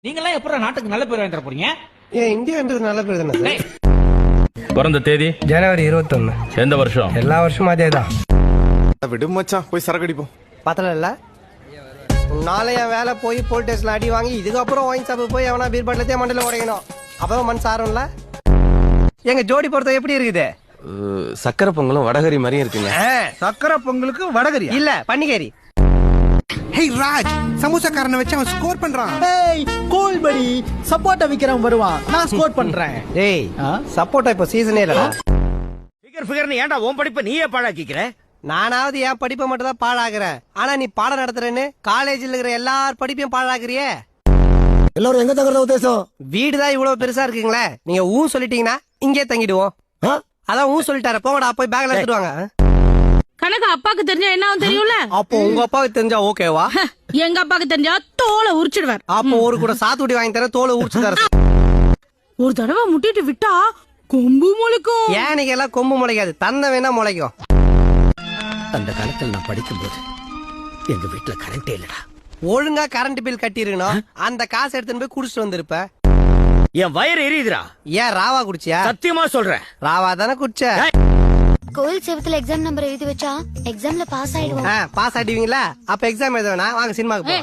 நீங்களாம் எப்படி நாட்டுக்கு நல்ல பேர் வாங்கிட்டு போறீங்க? ஏன் இந்தியான்றது நல்ல பேர் தானே? பிறந்த தேதி ஜனவரி 21. எந்த வருஷம்? எல்லா வருஷமும் அதே தான். விடும் மச்சான், போய் சரக்கு அடிப்போம். பத்தல இல்ல நாளை என் வேலை போய் போலீஸ் ஸ்டேஷன்ல அடி வாங்கி இதுக்கப்புறம் ஒயின் ஷாப்பு போய் அவனா பீர் பாட்டிலே மண்டல உடைக்கணும். அப்பதான் மனசு ஆறும்ல. எங்க ஜோடி பொறுத்த எப்படி இருக்குது? சக்கரை பொங்கலும் வடகரி மாதிரியும் இருக்குங்க. சக்கரை பொங்கலுக்கு வடகரி இல்ல பன்னிகேரி. ஹேய் ராஜ், சமோசாக்காரனை வச்சு அவன் ஸ்கோர் பண்றான். ஏய் கூல் படி, சப்போட்டா விக்கிறவன் வருவான், நான் ஸ்கோர் பண்றேன். டேய் சப்போட்டா இப்ப சீசனே இல்லடா. ஃபிகர்னு ஏன்டா உன் படிப்பை நீயே பாழாக்கிக்கிற? நானாவது என் படிப்பை மட்டும் தான் பாழாக்குறேன். ஆனா நீ பாடம் நடத்துறேன்னு காலேஜ்ல இருக்கிற எல்லார் படிப்பையும் பாழாக்குறியே. எல்லாரும் எங்க தங்குறத உத்தேசம்? வீடுதான் இவ்வளவு பெருசா இருக்குங்களே, நீங்க ஊ சொல்லிட்டீங்கன்னா இங்கே தங்கிடுவோம். அதான் ஊ சொல்லிட்டாரு, போங்கடா போய் பேக்ல எடுத்துருவாங்க. கணக்கு அப்பாக்கு தெரிஞ்சா என்ன ஆகும் தெரியும்ல? அப்போ உங்க அப்பாவுக்கு தெரிஞ்சா ஓகேவா? எங்க அப்பாக்கு தெரிஞ்சா தோலை உரிச்சிடுவார். அப்போ ஒரு கூட சாத்துக்குடி வாங்கி தர, தோலை உரிச்சு தர. ஒரு தடவை முட்டிட்டு விட்டா கொம்பு முளைக்கும். ஏனிக்கு எல்லாம் கொம்பு முளைக்காது, தன்னை வேணா முளைக்கும். அந்த காலத்துல நான் படிக்கும்போது எங்க வீட்டுல கரண்டே இல்லடா. ஒழுங்கா கரண்ட் பில் கட்டி இருக்கணும். அந்த காசு எடுத்துன்னு போய் குடிச்சிட்டு வந்திருப்ப. என் வயிறு எரியுதுடா. ஏன் ராவா குடிச்சியா? சத்தியமா சொல்றேன், ராவா தானே குடிச்ச. கோயில் செவத்துல எக்ஸாம் நம்பர் எழுதி வச்சா எக்ஸாம்ல பாஸ் ஆயிடுவோம். பாஸ் ஆயிடுவீங்களா? அப்ப எக்ஸாம் எழுத வேணா, வாங்க சினிமாக்கு போ.